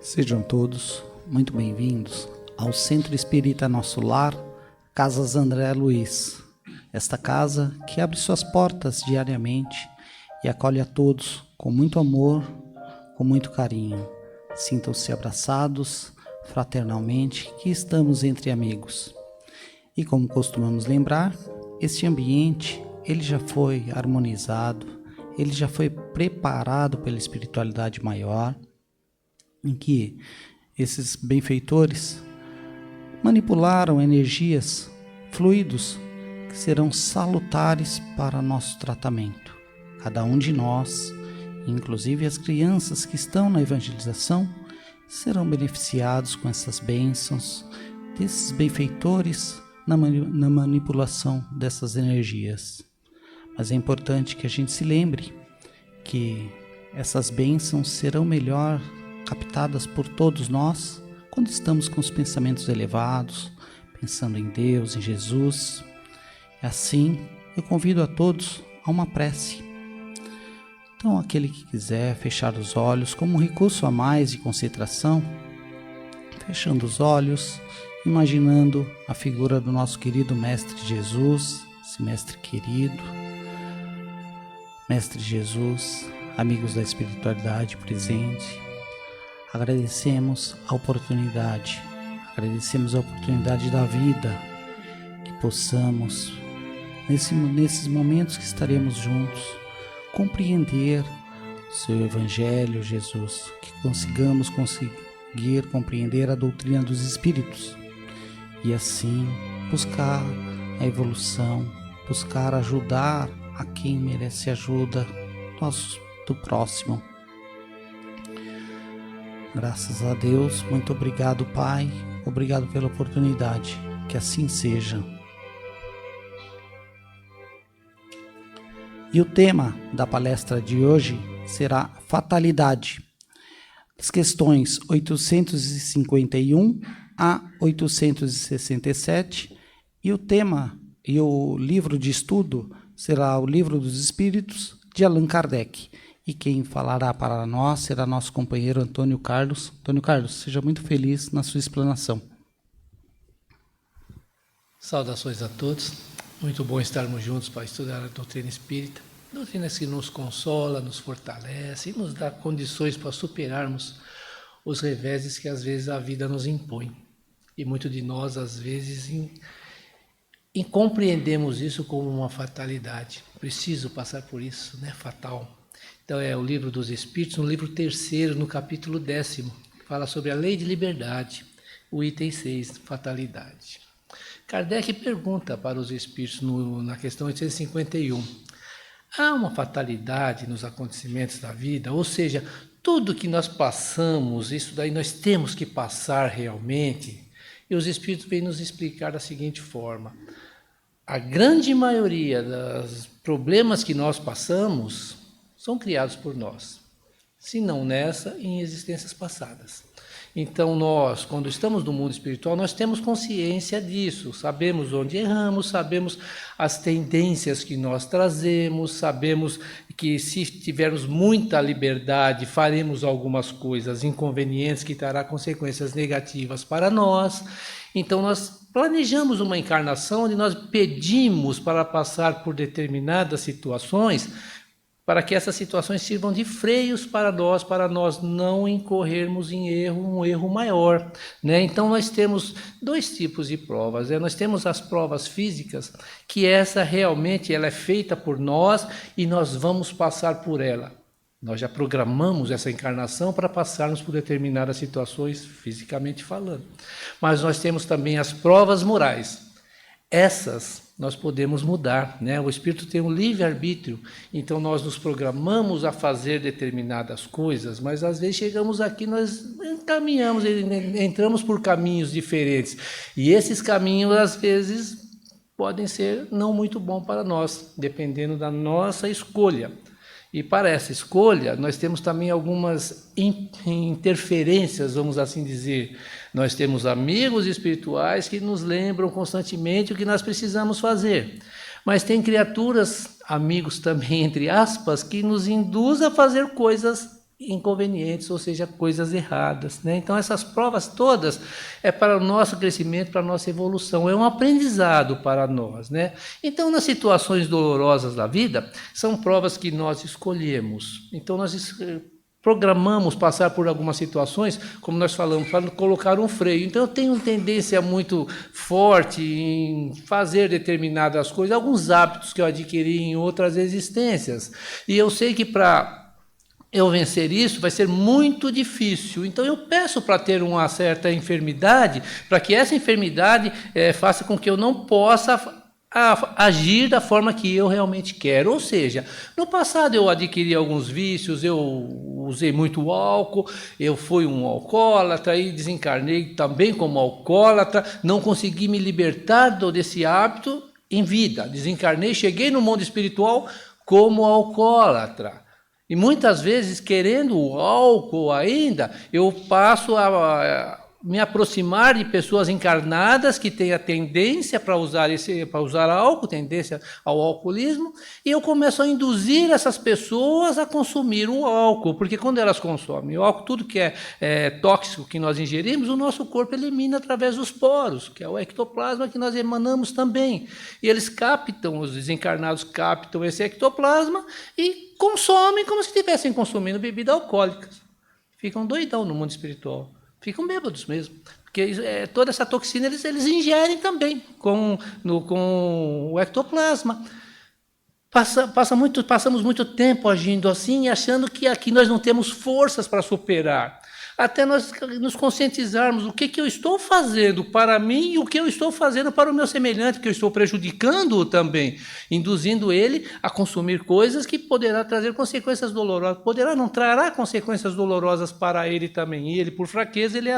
Sejam todos muito bem-vindos ao Centro Espírita Nosso Lar, Casas André Luiz. Esta casa que abre suas portas diariamente e acolhe a todos com muito amor, com muito carinho. Sintam-se abraçados fraternalmente, que estamos entre amigos. E como costumamos lembrar, este ambiente ele já foi harmonizado, ele já foi preparado pela espiritualidade maior, em que esses benfeitores manipularam energias, fluidos, que serão salutares para nosso tratamento. Cada um de nós, inclusive as crianças que estão na evangelização, serão beneficiados com essas bênçãos desses benfeitores na manipulação dessas energias. Mas é importante que a gente se lembre que essas bênçãos serão melhor captadas por todos nós quando estamos com os pensamentos elevados, pensando em Deus, em Jesus. Assim, eu convido a todos a uma prece. Então, aquele que quiser fechar os olhos como um recurso a mais de concentração, fechando os olhos, imaginando a figura do nosso querido Mestre Jesus, esse Mestre querido, Mestre Jesus, amigos da espiritualidade presente. Agradecemos a oportunidade da vida, que possamos, nesses momentos que estaremos juntos, compreender o seu Evangelho, Jesus, que consigamos conseguir compreender a doutrina dos Espíritos e assim buscar a evolução, buscar ajudar a quem merece ajuda do próximo. Graças a Deus, muito obrigado, Pai, obrigado pela oportunidade, que assim seja. E o tema da palestra de hoje será fatalidade, as questões 851 a 867, e o tema e o livro de estudo será o Livro dos Espíritos, de Allan Kardec. E quem falará para nós será nosso companheiro Antônio Carlos. Antônio Carlos, seja muito feliz na sua explanação. Saudações a todos. Muito bom estarmos juntos para estudar a doutrina espírita. Doutrina que nos consola, nos fortalece e nos dá condições para superarmos os reveses que às vezes a vida nos impõe. E muito de nós, às vezes, compreendemos isso como uma fatalidade. Preciso passar por isso, né? Fatal. Então é o Livro dos Espíritos, no livro 3º, no capítulo 10º, que fala sobre a lei de liberdade, o item 6, fatalidade. Kardec pergunta para os Espíritos na questão 851, há uma fatalidade nos acontecimentos da vida? Ou seja, tudo que nós passamos, isso daí nós temos que passar realmente? E os Espíritos vêm nos explicar da seguinte forma, a grande maioria dos problemas que nós passamos são criados por nós, se não nessa, em existências passadas. Então nós, quando estamos no mundo espiritual, nós temos consciência disso, sabemos onde erramos, sabemos as tendências que nós trazemos, sabemos que se tivermos muita liberdade, faremos algumas coisas inconvenientes que trará consequências negativas para nós. Então nós planejamos uma encarnação onde nós pedimos para passar por determinadas situações, para que essas situações sirvam de freios para nós não incorrermos em um erro maior, né? Então nós temos dois tipos de provas, né? Nós temos as provas físicas, que essa realmente ela é feita por nós e nós vamos passar por ela. Nós já programamos essa encarnação para passarmos por determinadas situações, fisicamente falando. Mas nós temos também as provas morais. Essas nós podemos mudar, né? O Espírito tem um livre-arbítrio, então nós nos programamos a fazer determinadas coisas, mas às vezes chegamos aqui, nós encaminhamos, entramos por caminhos diferentes, e esses caminhos às vezes podem ser não muito bons para nós, dependendo da nossa escolha. E para essa escolha, nós temos também algumas interferências, vamos assim dizer. Nós temos amigos espirituais que nos lembram constantemente o que nós precisamos fazer. Mas tem criaturas, amigos também, entre aspas, que nos induzem a fazer coisas inconvenientes, ou seja, coisas erradas, né? Então essas provas todas é para o nosso crescimento, para a nossa evolução, é um aprendizado para nós, né? Então nas situações dolorosas da vida, são provas que nós escolhemos. Então nós programamos passar por algumas situações, como nós falamos, para colocar um freio. Então eu tenho tendência muito forte em fazer determinadas coisas, alguns hábitos que eu adquiri em outras existências. E eu sei que para eu vencer isso vai ser muito difícil. Então eu peço para ter uma certa enfermidade, para que essa enfermidade faça com que eu não possa agir da forma que eu realmente quero. Ou seja, no passado eu adquiri alguns vícios, eu usei muito álcool, eu fui um alcoólatra e desencarnei também como alcoólatra, não consegui me libertar desse hábito em vida. Desencarnei, cheguei no mundo espiritual como alcoólatra. E muitas vezes, querendo o álcool ainda, eu passo a me aproximar de pessoas encarnadas que têm a tendência para usar álcool, tendência ao alcoolismo, e eu começo a induzir essas pessoas a consumir o álcool, porque quando elas consomem o álcool, tudo que é tóxico que nós ingerimos, o nosso corpo elimina através dos poros, que é o ectoplasma que nós emanamos também. E eles captam, os desencarnados captam esse ectoplasma e consomem como se estivessem consumindo bebidas alcoólicas. Ficam doidão no mundo espiritual. Ficam bêbados mesmo. Porque toda essa toxina eles ingerem também com o ectoplasma. Passamos muito tempo agindo assim e achando que aqui nós não temos forças para superar. Até nós nos conscientizarmos o que eu estou fazendo para mim e o que eu estou fazendo para o meu semelhante, que eu estou prejudicando-o também, induzindo ele a consumir coisas que poderá trazer consequências dolorosas, não trará consequências dolorosas para ele também. E ele, por fraqueza, ele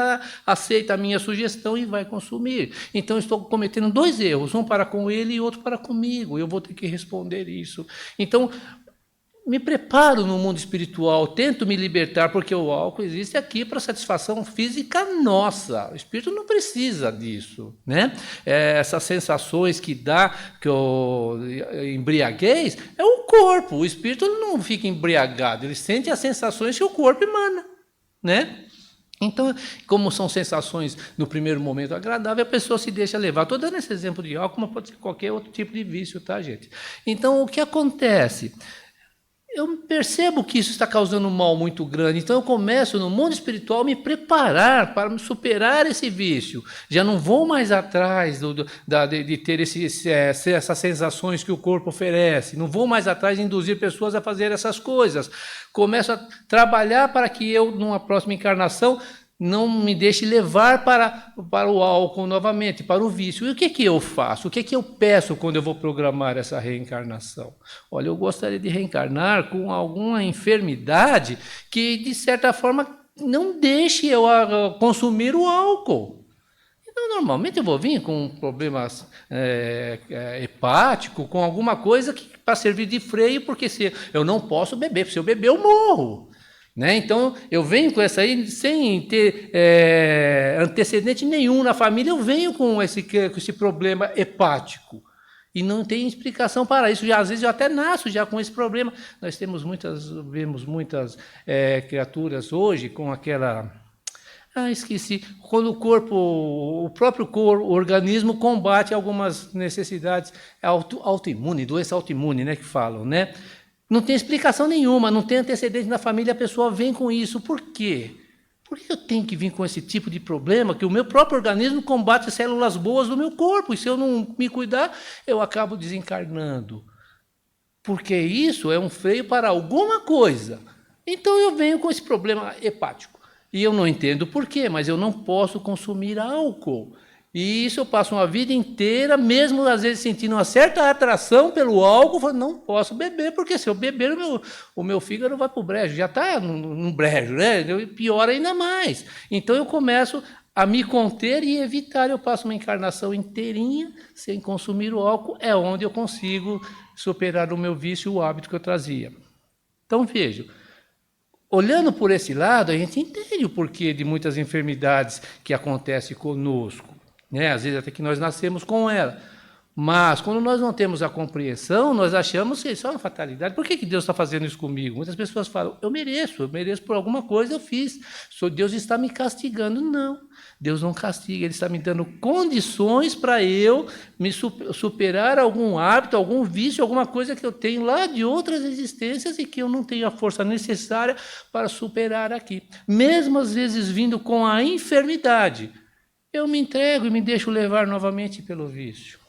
aceita a minha sugestão e vai consumir. Então, eu estou cometendo 2 erros, um para com ele e outro para comigo. Eu vou ter que responder isso. Então, me preparo no mundo espiritual, tento me libertar, porque o álcool existe aqui para satisfação física nossa. O espírito não precisa disso, né? Essas sensações que dá, que o embriaguez, é o corpo. O espírito não fica embriagado, ele sente as sensações que o corpo emana, né? Então, como são sensações no primeiro momento agradáveis, a pessoa se deixa levar. Estou dando esse exemplo de álcool, mas pode ser qualquer outro tipo de vício, tá, gente? Então, o que acontece? Eu percebo que isso está causando um mal muito grande, então eu começo no mundo espiritual a me preparar para me superar esse vício. Já não vou mais atrás de ter essas sensações que o corpo oferece, não vou mais atrás de induzir pessoas a fazer essas coisas. Começo a trabalhar para que eu, numa próxima encarnação, não me deixe levar para o álcool novamente, para o vício. E o que eu faço? O que eu peço quando eu vou programar essa reencarnação? Olha, eu gostaria de reencarnar com alguma enfermidade que, de certa forma, não deixe eu consumir o álcool. Então, normalmente eu vou vir com problemas hepáticos, com alguma coisa para servir de freio, porque se eu não posso beber, se eu beber eu morro. Né? Então, eu venho com essa aí, sem ter antecedente nenhum na família, eu venho com esse problema hepático. E não tem explicação para isso. Às vezes eu até nasço já com esse problema. Nós vemos muitas criaturas hoje com aquela... esqueci. Quando o próprio organismo combate algumas necessidades autoimune, doença autoimune, né, que falam, né? Não tem explicação nenhuma, não tem antecedente na família, a pessoa vem com isso. Por quê? Por que eu tenho que vir com esse tipo de problema que o meu próprio organismo combate as células boas do meu corpo? E se eu não me cuidar, eu acabo desencarnando. Porque isso é um freio para alguma coisa. Então eu venho com esse problema hepático. E eu não entendo por quê, mas eu não posso consumir álcool. E isso eu passo uma vida inteira, mesmo às vezes sentindo uma certa atração pelo álcool, falando, não posso beber, porque se eu beber, o meu fígado vai para o brejo, já está no brejo, né? Pior ainda mais. Então eu começo a me conter e evitar, eu passo uma encarnação inteirinha sem consumir o álcool, é onde eu consigo superar o meu vício, o hábito que eu trazia. Então vejo, olhando por esse lado, a gente entende o porquê de muitas enfermidades que acontecem conosco. Às vezes até que nós nascemos com ela. Mas, quando nós não temos a compreensão, nós achamos que isso é uma fatalidade. Por que Deus está fazendo isso comigo? Muitas pessoas falam, eu mereço por alguma coisa eu fiz. Deus está me castigando. Não, Deus não castiga, Ele está me dando condições para eu me superar algum hábito, algum vício, alguma coisa que eu tenho lá de outras existências e que eu não tenho a força necessária para superar aqui. Mesmo às vezes vindo com a enfermidade, eu me entrego e me deixo levar novamente pelo vício.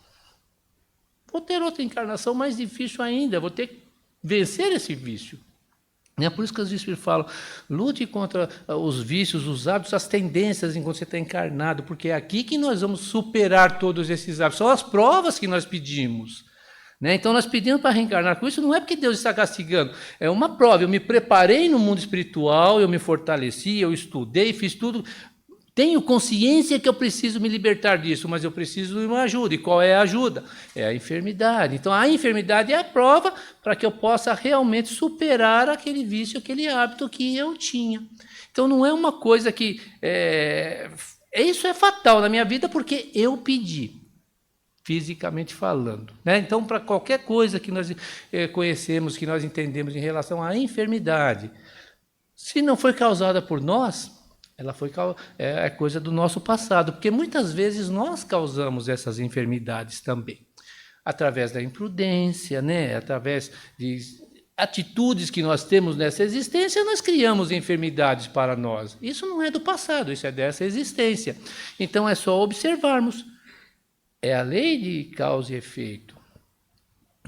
Vou ter outra encarnação mais difícil ainda, vou ter que vencer esse vício. É por isso que os Espíritos falam, lute contra os vícios, os hábitos, as tendências enquanto você está encarnado, porque é aqui que nós vamos superar todos esses hábitos. São as provas que nós pedimos. Então, nós pedimos para reencarnar com isso, não é porque Deus está castigando, é uma prova. Eu me preparei no mundo espiritual, eu me fortaleci, eu estudei, fiz tudo. Tenho consciência que eu preciso me libertar disso, mas eu preciso de uma ajuda. E qual é a ajuda? É a enfermidade. Então, a enfermidade é a prova para que eu possa realmente superar aquele vício, aquele hábito que eu tinha. Então, não é uma coisa que... Isso é fatal na minha vida porque eu pedi, fisicamente falando. Então, para qualquer coisa que nós conhecemos, que nós entendemos em relação à enfermidade, se não foi causada por nós... ela é coisa do nosso passado, porque muitas vezes nós causamos essas enfermidades também, através da imprudência, através de atitudes que nós temos nessa existência, nós criamos enfermidades para nós. Isso não é do passado, isso é dessa existência. Então é só observarmos. É a lei de causa e efeito.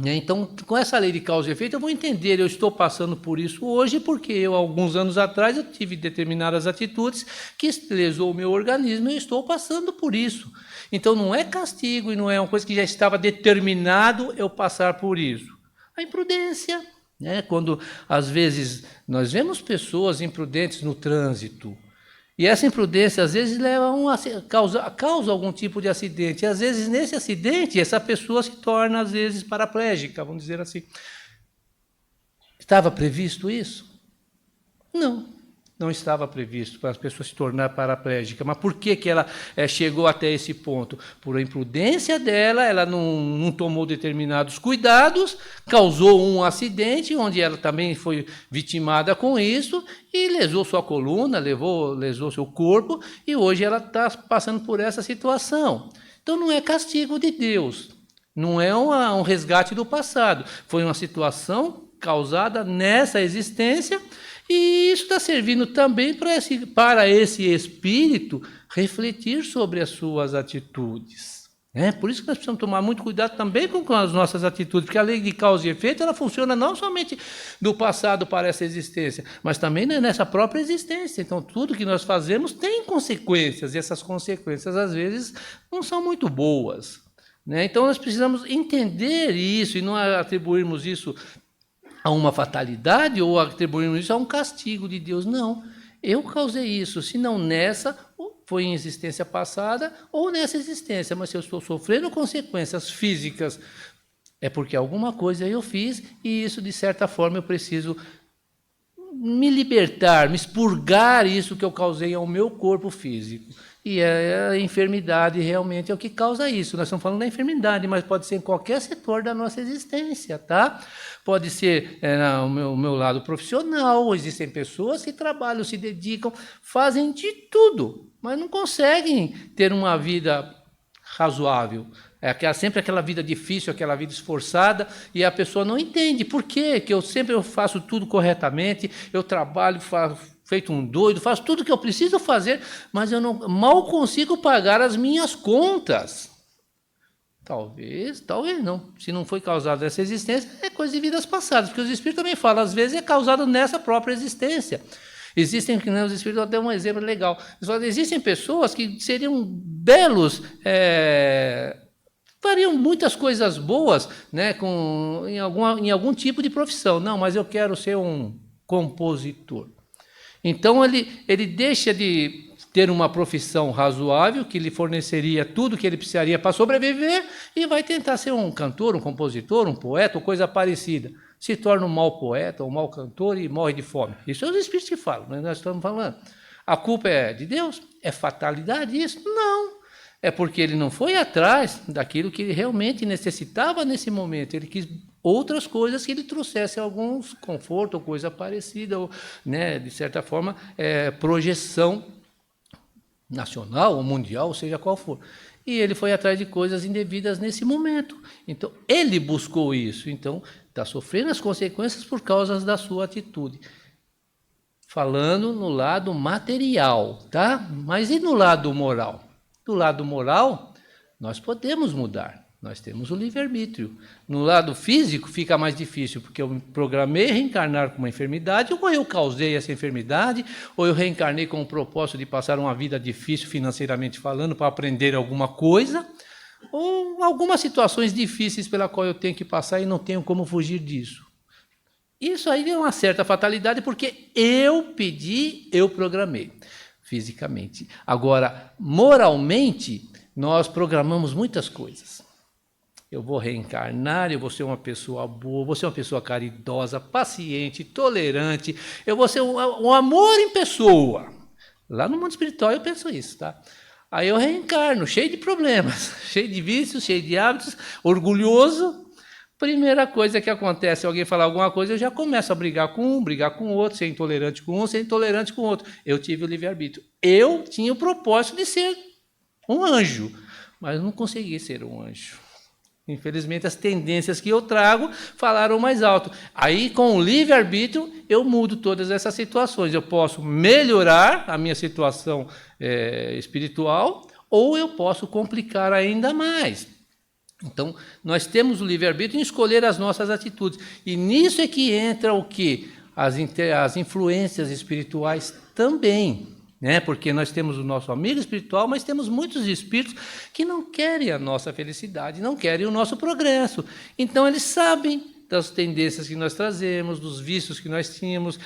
Então, com essa lei de causa e efeito, eu vou entender, eu estou passando por isso hoje, porque alguns anos atrás, eu tive determinadas atitudes que lesou o meu organismo e eu estou passando por isso. Então, não é castigo e não é uma coisa que já estava determinado eu passar por isso. A imprudência, quando, às vezes, nós vemos pessoas imprudentes no trânsito, e essa imprudência, às vezes, causa algum tipo de acidente. E, às vezes, nesse acidente, essa pessoa se torna, às vezes, paraplégica, vamos dizer assim. Estava previsto isso? Não estava previsto para as pessoas se tornar paraplégica. Mas por que ela chegou até esse ponto? Por a imprudência dela, ela não tomou determinados cuidados, causou um acidente, onde ela também foi vitimada com isso, e lesou sua coluna, lesou seu corpo, e hoje ela está passando por essa situação. Então não é castigo de Deus, não é um resgate do passado, foi uma situação causada nessa existência. E isso está servindo também para esse espírito refletir sobre as suas atitudes. Por isso que nós precisamos tomar muito cuidado também com as nossas atitudes, porque a lei de causa e efeito ela funciona não somente do passado para essa existência, mas também nessa própria existência. Então, tudo que nós fazemos tem consequências, e essas consequências, às vezes, não são muito boas. Então, nós precisamos entender isso e não atribuirmos isso a uma fatalidade ou atribuirmos isso a um castigo de Deus. Não, eu causei isso, se não nessa, foi em existência passada ou nessa existência, mas se eu estou sofrendo consequências físicas, é porque alguma coisa eu fiz e isso, de certa forma, eu preciso me libertar, me expurgar isso que eu causei ao meu corpo físico. E a enfermidade realmente é o que causa isso. Nós estamos falando da enfermidade, mas pode ser em qualquer setor da nossa existência, tá? Pode ser no meu lado profissional, existem pessoas que trabalham, se dedicam, fazem de tudo, mas não conseguem ter uma vida razoável. Sempre aquela vida difícil, aquela vida esforçada, e a pessoa não entende por quê, que eu sempre faço tudo corretamente, eu trabalho, feito um doido, faço tudo o que eu preciso fazer, mas eu mal consigo pagar as minhas contas. Talvez não. Se não foi causada essa existência, é coisa de vidas passadas, porque os Espíritos também falam, às vezes é causado nessa própria existência. Existem, os Espíritos até um exemplo legal, existem pessoas que seriam belos, fariam muitas coisas boas, em algum tipo de profissão. Não, mas eu quero ser um compositor. Então, ele deixa de ter uma profissão razoável, que lhe forneceria tudo que ele precisaria para sobreviver, e vai tentar ser um cantor, um compositor, um poeta, ou coisa parecida. Se torna um mau poeta, um mau cantor e morre de fome. Isso é os Espíritos que falam, nós estamos falando. A culpa é de Deus? É fatalidade isso? Não. É porque ele não foi atrás daquilo que ele realmente necessitava nesse momento. Ele quis outras coisas que lhe trouxessem algum conforto ou coisa parecida, ou, né, de certa forma, projeção nacional ou mundial, seja qual for. E ele foi atrás de coisas indevidas nesse momento. Então, ele buscou isso. Então, está sofrendo as consequências por causa da sua atitude. Falando no lado material, tá? Mas e no lado moral? Do lado moral, nós podemos mudar. Nós temos o livre-arbítrio. No lado físico, fica mais difícil, porque eu me programei reencarnar com uma enfermidade, ou eu causei essa enfermidade, ou eu reencarnei com o propósito de passar uma vida difícil, financeiramente falando, para aprender alguma coisa, ou algumas situações difíceis pela qual eu tenho que passar e não tenho como fugir disso. Isso aí é uma certa fatalidade, porque eu pedi, eu programei, fisicamente. Agora, moralmente, nós programamos muitas coisas. Eu vou reencarnar, eu vou ser uma pessoa boa, vou ser uma pessoa caridosa, paciente, tolerante, eu vou ser um amor em pessoa. Lá no mundo espiritual eu penso isso, tá? Aí eu reencarno, cheio de problemas, cheio de vícios, cheio de hábitos, orgulhoso. Primeira coisa que acontece, se alguém falar alguma coisa, eu já começo a brigar com um, brigar com o outro, ser intolerante com um, ser intolerante com o outro. Eu tive o livre-arbítrio. Eu tinha o propósito de ser um anjo, mas não consegui ser um anjo. Infelizmente, as tendências que eu trago falaram mais alto. Aí, com o livre-arbítrio, eu mudo todas essas situações. Eu posso melhorar a minha situação espiritual, ou eu posso complicar ainda mais. Então, nós temos o livre-arbítrio em escolher as nossas atitudes. E nisso é que entra o quê? As influências espirituais também. Né? Porque nós temos o nosso amigo espiritual, mas temos muitos espíritos que não querem a nossa felicidade, não querem o nosso progresso. Então, eles sabem das tendências que nós trazemos, dos vícios que nós tínhamos,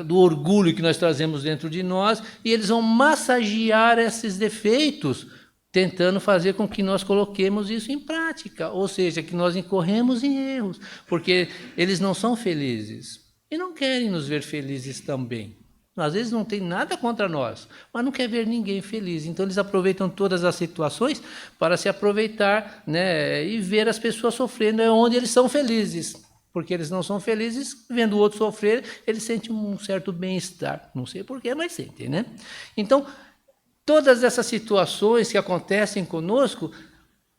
do orgulho que nós trazemos dentro de nós, e eles vão massagear esses defeitos, tentando fazer com que nós coloquemos isso em prática, ou seja, que nós incorremos em erros, porque eles não são felizes e não querem nos ver felizes também. Às vezes não tem nada contra nós, mas não quer ver ninguém feliz. Então eles aproveitam todas as situações para se aproveitar, né, e ver as pessoas sofrendo onde eles são felizes. Porque eles não são felizes, vendo o outro sofrer, eles sentem um certo bem-estar. Não sei porquê, mas sentem, né? Então, todas essas situações que acontecem conosco,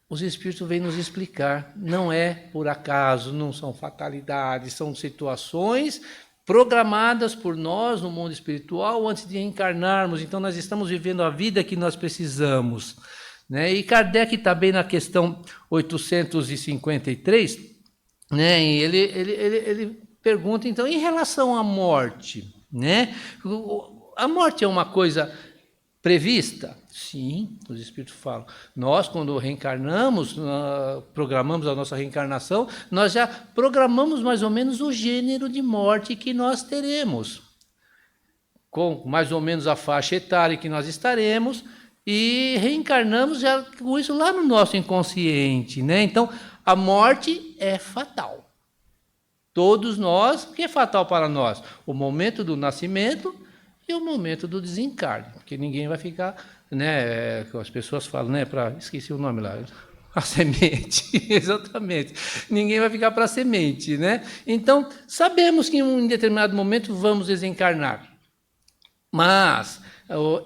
os Espíritos vêm nos explicar. Não é por acaso, não são fatalidades, são situações programadas por nós no mundo espiritual antes de encarnarmos. Então, nós estamos vivendo a vida que nós precisamos. Né? E Kardec está bem na questão 853, né? E ele pergunta, então, em relação à morte, né? A morte é uma coisa prevista? Sim, os Espíritos falam. Nós, quando reencarnamos, programamos a nossa reencarnação, nós já programamos mais ou menos o gênero de morte que nós teremos, com mais ou menos a faixa etária que nós estaremos, e reencarnamos já com isso lá no nosso inconsciente, né? Então, a morte é fatal. Todos nós, o que é fatal para nós? O momento do nascimento e o momento do desencarne, porque ninguém vai ficar, né, as pessoas falam, né, esqueci o nome lá, a semente, exatamente, ninguém vai ficar para a semente, né? Então, sabemos que em um determinado momento vamos desencarnar, mas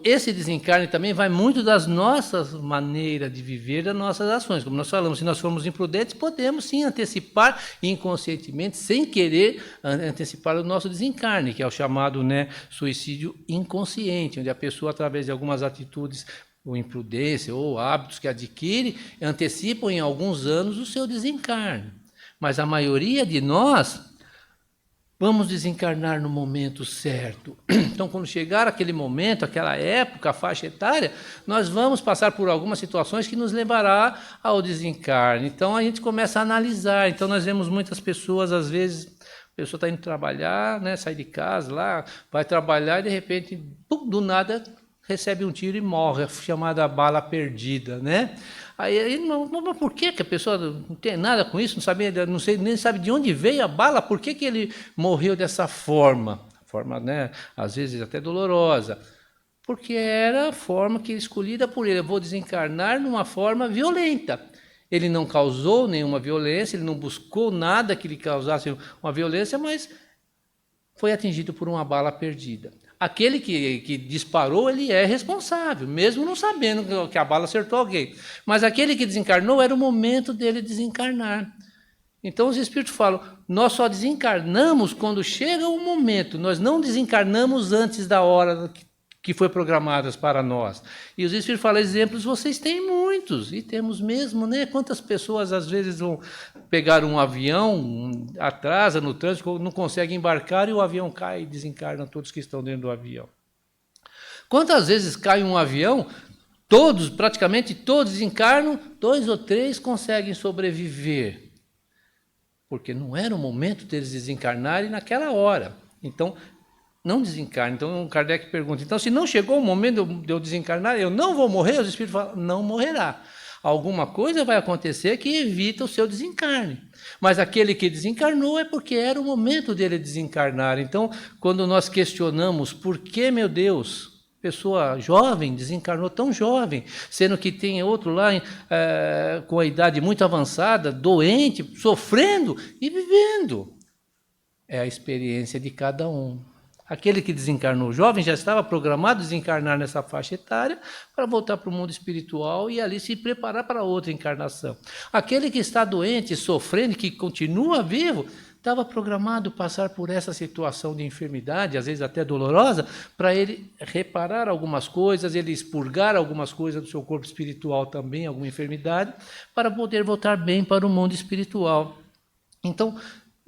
esse desencarne também vai muito das nossas maneiras de viver, das nossas ações. Como nós falamos, se nós formos imprudentes, podemos sim antecipar inconscientemente, sem querer antecipar o nosso desencarne, que é o chamado, né, suicídio inconsciente, onde a pessoa, através de algumas atitudes ou imprudência ou hábitos que adquire, antecipam em alguns anos o seu desencarne. Mas a maioria de nós vamos desencarnar no momento certo. Então, quando chegar aquele momento, aquela época, a faixa etária, nós vamos passar por algumas situações que nos levará ao desencarne. Então, a gente começa a analisar. Então, nós vemos muitas pessoas, às vezes, a pessoa está indo trabalhar, né, sai de casa, lá, vai trabalhar e, de repente, do nada, recebe um tiro e morre, a chamada bala perdida, né? Aí mas por que a pessoa não tem nada com isso, nem sabe de onde veio a bala, por que ele morreu dessa forma? Forma, né, às vezes até dolorosa. porque era a forma que escolhida por ele. Eu vou desencarnar numa forma violenta. Ele não causou nenhuma violência, ele não buscou nada que lhe causasse uma violência, mas foi atingido por uma bala perdida. Aquele que disparou, ele é responsável, mesmo não sabendo que a bala acertou alguém. Mas aquele que desencarnou, era o momento dele desencarnar. Então os espíritos falam, nós só desencarnamos quando chega o momento, nós não desencarnamos antes da hora que foi programadas para nós. E os espíritos falam, exemplos vocês têm muitos, e temos mesmo, né? Quantas pessoas às vezes vão pegar um avião, atrasa no trânsito, não conseguem embarcar e o avião cai e desencarnam todos que estão dentro do avião. Quantas vezes cai um avião, todos, praticamente todos desencarnam, 2 ou 3 conseguem sobreviver. Porque não era o momento deles desencarnarem naquela hora. Então, não desencarna. Então, Kardec pergunta, então, se não chegou o momento de eu desencarnar, eu não vou morrer? Os espíritos falam, não morrerá. Alguma coisa vai acontecer que evita o seu desencarne. Mas aquele que desencarnou é porque era o momento dele desencarnar. Então, quando nós questionamos, por que, meu Deus, pessoa jovem desencarnou tão jovem, sendo que tem outro lá com a idade muito avançada, doente, sofrendo e vivendo? É a experiência de cada um. Aquele que desencarnou jovem já estava programado a desencarnar nessa faixa etária para voltar para o mundo espiritual e ali se preparar para outra encarnação. Aquele que está doente, sofrendo, que continua vivo, estava programado passar por essa situação de enfermidade, às vezes até dolorosa, para ele reparar algumas coisas, ele expurgar algumas coisas do seu corpo espiritual também, alguma enfermidade, para poder voltar bem para o mundo espiritual. Então,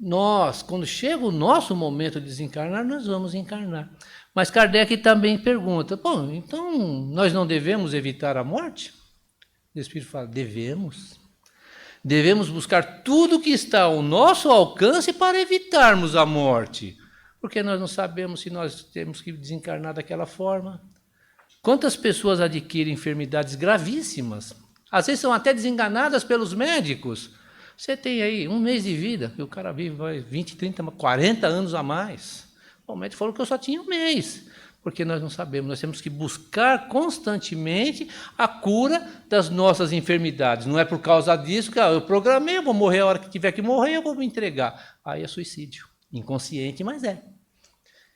nós, quando chega o nosso momento de desencarnar, nós vamos encarnar. Mas Kardec também pergunta, bom, então nós não devemos evitar a morte? O Espírito fala, devemos. Devemos buscar tudo que está ao nosso alcance para evitarmos a morte. Porque nós não sabemos se nós temos que desencarnar daquela forma. Quantas pessoas adquirem enfermidades gravíssimas? Às vezes são até desenganadas pelos médicos. Você tem aí 1 mês de vida, e o cara vive 20, 30, 40 anos a mais. O médico falou que eu só tinha 1 mês, porque nós não sabemos, nós temos que buscar constantemente a cura das nossas enfermidades. Não é por causa disso que eu programei, eu vou morrer a hora que tiver que morrer, eu vou me entregar. Aí é suicídio, inconsciente, mas é.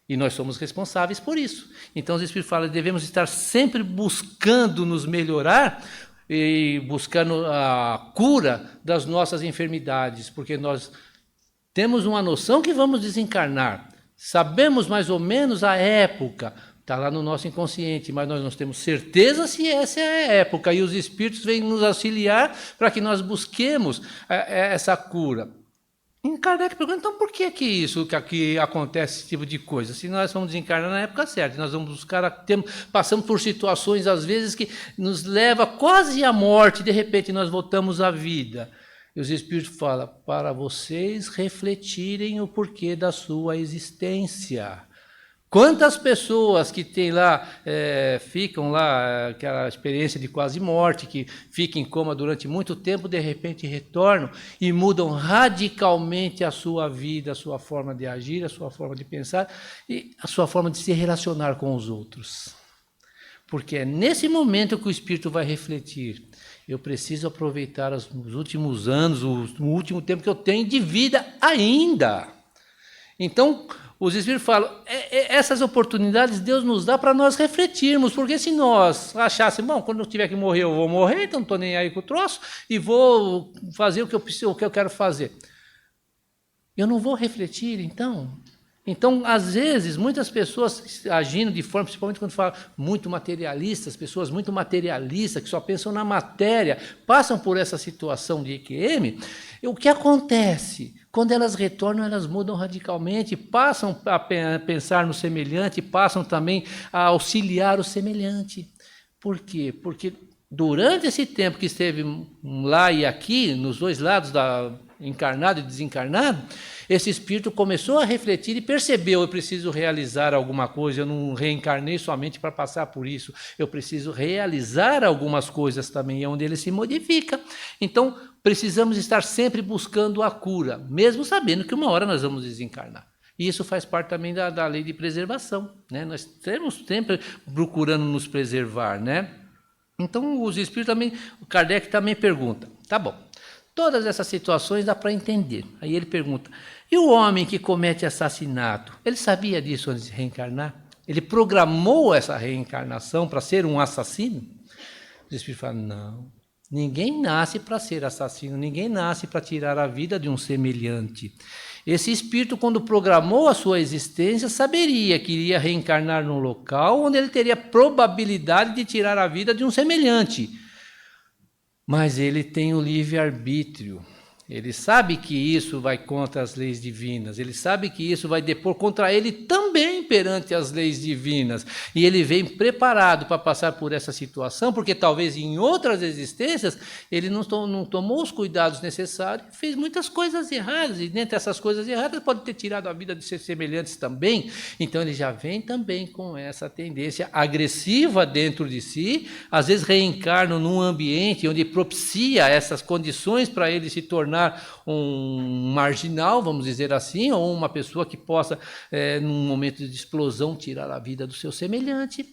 E nós somos responsáveis por isso. Então os Espíritos falam, devemos estar sempre buscando nos melhorar, e buscando a cura das nossas enfermidades, porque nós temos uma noção que vamos desencarnar, sabemos mais ou menos a época, está lá no nosso inconsciente, mas nós não temos certeza se essa é a época, e os espíritos vêm nos auxiliar para que nós busquemos essa cura. E Kardec pergunta, então por que que acontece esse tipo de coisa? Se nós vamos desencarnar na época certa, nós vamos buscar, passamos por situações, às vezes, que nos leva quase à morte, de repente nós voltamos à vida. E os Espíritos falam, para vocês refletirem o porquê da sua existência. Quantas pessoas que tem lá, ficam lá, aquela experiência de quase morte, que ficam em coma durante muito tempo, de repente retornam e mudam radicalmente a sua vida, a sua forma de agir, a sua forma de pensar e a sua forma de se relacionar com os outros. Porque é nesse momento que o espírito vai refletir. Eu preciso aproveitar os últimos anos, o último tempo que eu tenho de vida ainda. Então, os Espíritos falam, essas oportunidades Deus nos dá para nós refletirmos, porque se nós achássemos, bom, quando eu tiver que morrer, eu vou morrer, então não estou nem aí com o troço, e vou fazer o que eu quero fazer. Eu não vou refletir, então? Então, às vezes, muitas pessoas agindo de forma, principalmente quando fala muito materialistas, pessoas muito materialistas, que só pensam na matéria, passam por essa situação de EQM, o que acontece? Quando elas retornam, elas mudam radicalmente, passam a pensar no semelhante, passam também a auxiliar o semelhante. Por quê? Porque durante esse tempo que esteve lá e aqui, nos dois lados, encarnado e desencarnado, esse espírito começou a refletir e percebeu, eu preciso realizar alguma coisa, eu não reencarnei somente para passar por isso, eu preciso realizar algumas coisas também, é onde ele se modifica. Então, precisamos estar sempre buscando a cura, mesmo sabendo que uma hora nós vamos desencarnar. E isso faz parte também da lei de preservação, né? Nós temos sempre procurando nos preservar, né? Então, os espíritos também, o Kardec também pergunta, tá bom, todas essas situações dá para entender. Aí ele pergunta, e o homem que comete assassinato, ele sabia disso antes de reencarnar? Ele programou essa reencarnação para ser um assassino? Os espíritos falam, não, ninguém nasce para ser assassino, ninguém nasce para tirar a vida de um semelhante. Esse espírito, quando programou a sua existência, saberia que iria reencarnar num local onde ele teria probabilidade de tirar a vida de um semelhante. Mas ele tem o livre-arbítrio. Ele sabe que isso vai contra as leis divinas, ele sabe que isso vai depor contra ele também perante as leis divinas. E ele vem preparado para passar por essa situação, porque talvez em outras existências ele não tomou os cuidados necessários, fez muitas coisas erradas, e dentre essas coisas erradas pode ter tirado a vida de seus semelhantes também. Então ele já vem também com essa tendência agressiva dentro de si, às vezes reencarna num ambiente onde propicia essas condições para ele se tornar um marginal, vamos dizer assim, ou uma pessoa que possa, num momento de explosão, tirar a vida do seu semelhante.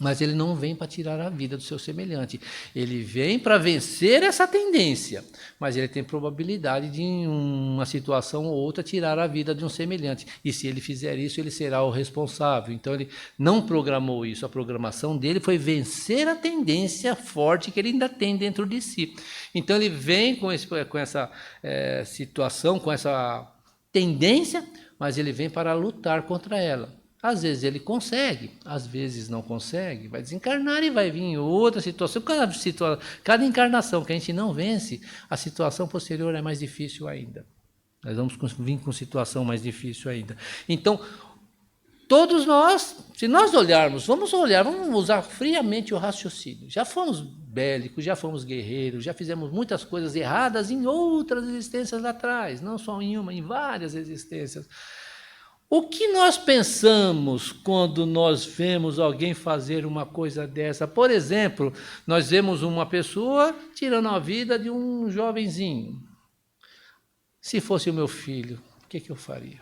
Mas ele não vem para tirar a vida do seu semelhante. Ele vem para vencer essa tendência. Mas ele tem probabilidade de, em uma situação ou outra, tirar a vida de um semelhante. E se ele fizer isso, ele será o responsável. Então ele não programou isso. A programação dele foi vencer a tendência forte que ele ainda tem dentro de si. Então ele vem com essa situação, com essa tendência, mas ele vem para lutar contra ela. Às vezes ele consegue, às vezes não consegue, vai desencarnar e vai vir em outra situação. Cada encarnação que a gente não vence, a situação posterior é mais difícil ainda. Nós vamos vir com situação mais difícil ainda. Então, todos nós, se nós olharmos, vamos usar friamente o raciocínio. Já fomos bélicos, já fomos guerreiros, já fizemos muitas coisas erradas em outras existências lá atrás, não só em uma, em várias existências. O que nós pensamos quando nós vemos alguém fazer uma coisa dessa? Por exemplo, nós vemos uma pessoa tirando a vida de um jovenzinho. Se fosse o meu filho, o que eu faria?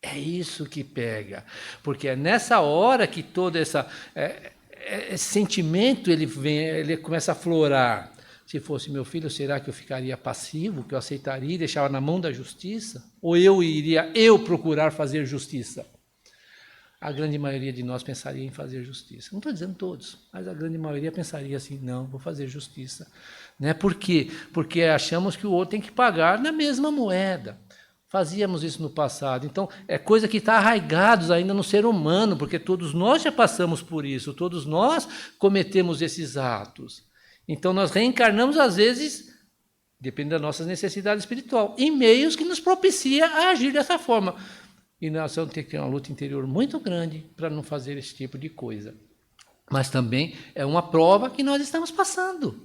É isso que pega, porque é nessa hora que todo esse sentimento ele começa a aflorar. Se fosse meu filho, será que eu ficaria passivo, que eu aceitaria e deixava na mão da justiça? Ou eu iria procurar fazer justiça? A grande maioria de nós pensaria em fazer justiça. Não estou dizendo todos, mas a grande maioria pensaria assim, não, vou fazer justiça. Né? Por quê? Porque achamos que o outro tem que pagar na mesma moeda. Fazíamos isso no passado. Então, é coisa que está arraigada ainda no ser humano, porque todos nós já passamos por isso, todos nós cometemos esses atos. Então, nós reencarnamos, às vezes, depende da nossa necessidade espiritual, em meios que nos propicia a agir dessa forma. E nós vamos ter que ter uma luta interior muito grande para não fazer esse tipo de coisa. Mas também é uma prova que nós estamos passando.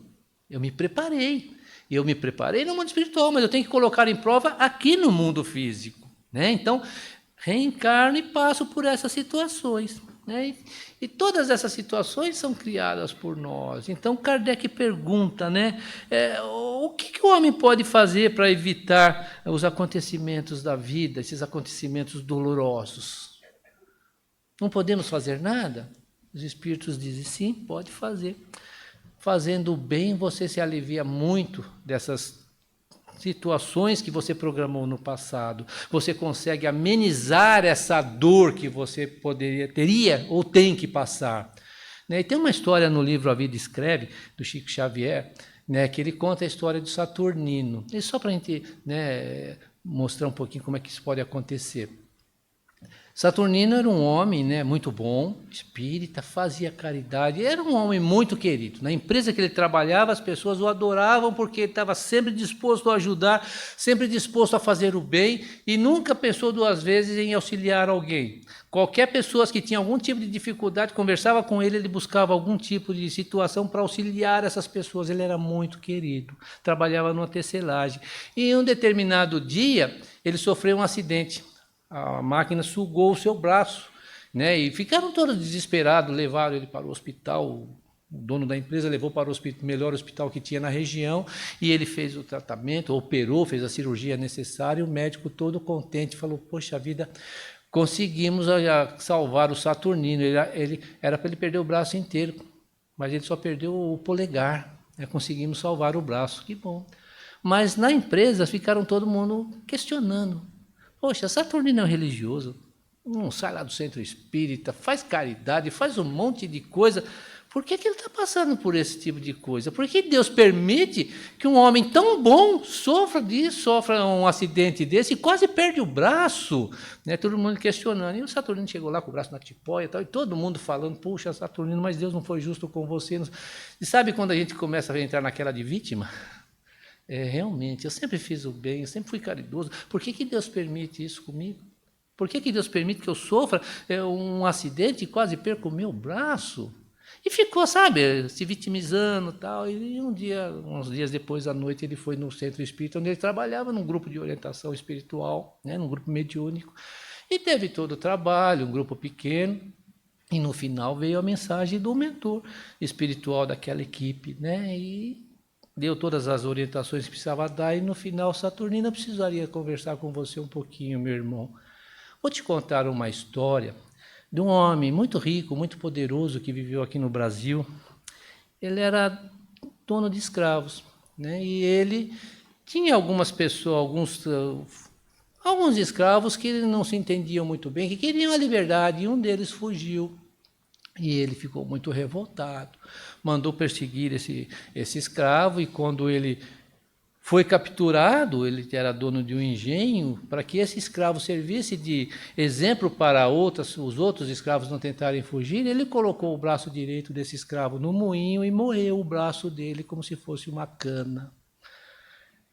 Eu me preparei. Eu me preparei no mundo espiritual, mas eu tenho que colocar em prova aqui no mundo físico. Né? Então, reencarno e passo por essas situações. Né? E todas essas situações são criadas por nós. Então, Kardec pergunta, né, o que o homem pode fazer para evitar os acontecimentos da vida, esses acontecimentos dolorosos? Não podemos fazer nada? Os espíritos dizem, sim, pode fazer. Fazendo o bem, você se alivia muito dessas situações que você programou no passado. Você consegue amenizar essa dor que você teria ou tem que passar. Né? E tem uma história no livro A Vida Escreve, do Chico Xavier, né, que ele conta a história do Saturnino. E só para a gente, né, mostrar um pouquinho como é que isso pode acontecer. Saturnino era um homem, né, muito bom, espírita, fazia caridade, era um homem muito querido. Na empresa que ele trabalhava, as pessoas o adoravam porque ele estava sempre disposto a ajudar, sempre disposto a fazer o bem e nunca pensou duas vezes em auxiliar alguém. Qualquer pessoa que tinha algum tipo de dificuldade, conversava com ele, ele buscava algum tipo de situação para auxiliar essas pessoas. Ele era muito querido, trabalhava numa tecelagem. E em um determinado dia, ele sofreu um acidente. A máquina sugou o seu braço, né? E ficaram todos desesperados, levaram ele para o hospital, O dono da empresa levou para o melhor hospital que tinha na região e ele fez o tratamento, operou, fez a cirurgia necessária. O médico todo contente falou: poxa vida, conseguimos salvar o Saturnino. Ele era para ele perder o braço inteiro, mas ele só perdeu o polegar. Conseguimos salvar o braço, que bom. Mas na empresa ficaram todo mundo questionando: poxa, Saturnino é um religioso, não sai lá do centro espírita, faz caridade, faz um monte de coisa. Por que ele está passando por esse tipo de coisa? Por que Deus permite que um homem tão bom sofra um acidente desse e quase perde o braço? Todo mundo questionando. E o Saturnino chegou lá com o braço na tipóia e tal, e todo mundo falando: puxa, Saturnino, mas Deus não foi justo com você. E sabe quando a gente começa a entrar naquela de vítima? Realmente, eu sempre fiz o bem, eu sempre fui caridoso. Por que Deus permite isso comigo? Por que Deus permite que eu sofra um acidente e quase perca o meu braço? E ficou, sabe, se vitimizando e tal. E uns dias depois, à noite, ele foi no centro espírita, onde ele trabalhava num grupo de orientação espiritual, num grupo mediúnico. E teve todo o trabalho, um grupo pequeno. E no final veio a mensagem do mentor espiritual daquela equipe, e deu todas as orientações que precisava dar. E no final, Saturnino, eu precisaria conversar com você um pouquinho, meu irmão. Vou te contar uma história de um homem muito rico, muito poderoso, que viveu aqui no Brasil. Ele era dono de escravos, e ele tinha algumas pessoas, alguns escravos que não se entendiam muito bem, que queriam a liberdade, e um deles fugiu. E ele ficou muito revoltado, mandou perseguir esse escravo, e quando ele foi capturado, ele era dono de um engenho, para que esse escravo servisse de exemplo para os outros escravos não tentarem fugir. Ele colocou o braço direito desse escravo no moinho e moeu o braço dele como se fosse uma cana.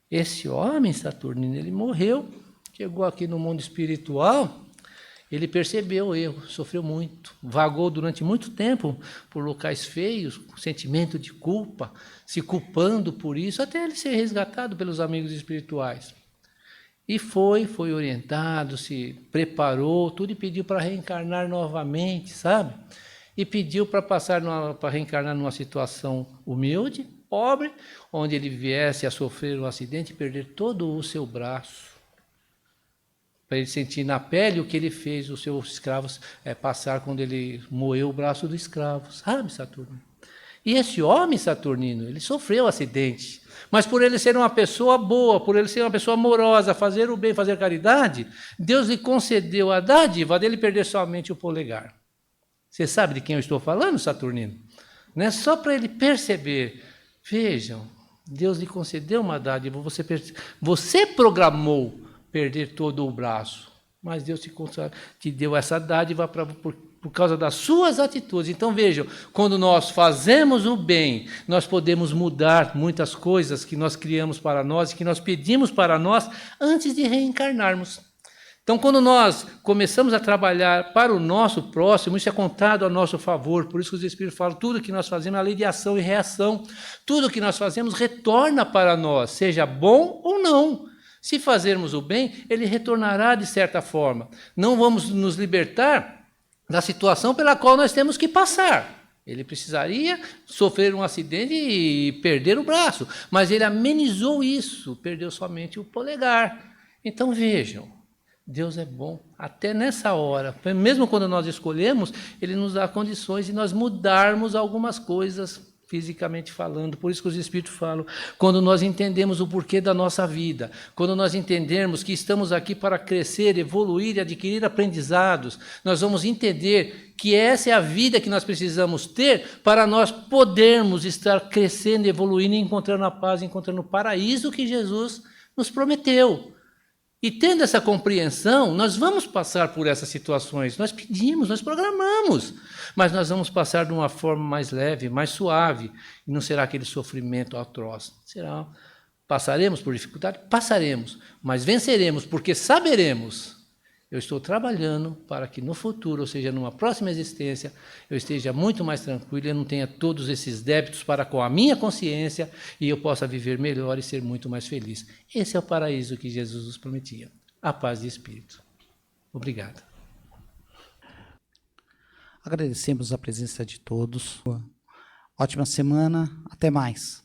Esse homem, Saturnino, ele morreu, chegou aqui no mundo espiritual. Ele percebeu o erro, sofreu muito, vagou durante muito tempo por locais feios, com sentimento de culpa, se culpando por isso, até ele ser resgatado pelos amigos espirituais. E foi orientado, se preparou, tudo, e pediu para reencarnar novamente, sabe? E pediu para reencarnar numa situação humilde, pobre, onde ele viesse a sofrer um acidente e perder todo o seu braço, para ele sentir na pele o que ele fez os seus escravos passar quando ele moeu o braço do escravo, sabe, Saturnino? E esse homem, Saturnino, ele sofreu acidente, mas por ele ser uma pessoa boa, por ele ser uma pessoa amorosa, fazer o bem, fazer caridade, Deus lhe concedeu a dádiva dele perder somente o polegar. Você sabe de quem eu estou falando, Saturnino? Não é só para ele perceber. Vejam, Deus lhe concedeu uma dádiva, você programou perder todo o braço, mas Deus te deu essa dádiva por causa das suas atitudes. Então vejam, quando nós fazemos o bem, nós podemos mudar muitas coisas que nós criamos para nós e que nós pedimos para nós antes de reencarnarmos. Então, quando nós começamos a trabalhar para o nosso próximo, isso é contado a nosso favor. Por isso que os Espíritos falam: tudo que nós fazemos é a lei de ação e reação. Tudo que nós fazemos retorna para nós, seja bom ou não. Se fazermos o bem, ele retornará de certa forma. Não vamos nos libertar da situação pela qual nós temos que passar. Ele precisaria sofrer um acidente e perder o braço, mas ele amenizou isso, perdeu somente o polegar. Então vejam, Deus é bom até nessa hora. Mesmo quando nós escolhemos, ele nos dá condições de nós mudarmos algumas coisas fisicamente falando. Por isso que os Espíritos falam, quando nós entendemos o porquê da nossa vida, quando nós entendermos que estamos aqui para crescer, evoluir e adquirir aprendizados, nós vamos entender que essa é a vida que nós precisamos ter para nós podermos estar crescendo, evoluindo e encontrando a paz, encontrando o paraíso que Jesus nos prometeu. E tendo essa compreensão, nós vamos passar por essas situações. Nós pedimos, nós programamos, mas nós vamos passar de uma forma mais leve, mais suave, e não será aquele sofrimento atroz. Passaremos por dificuldade? Passaremos, mas venceremos, porque saberemos: eu estou trabalhando para que no futuro, ou seja, numa próxima existência, eu esteja muito mais tranquilo, eu não tenha todos esses débitos para com a minha consciência e eu possa viver melhor e ser muito mais feliz. Esse é o paraíso que Jesus nos prometia. A paz de espírito. Obrigado. Agradecemos a presença de todos. Ótima semana, até mais.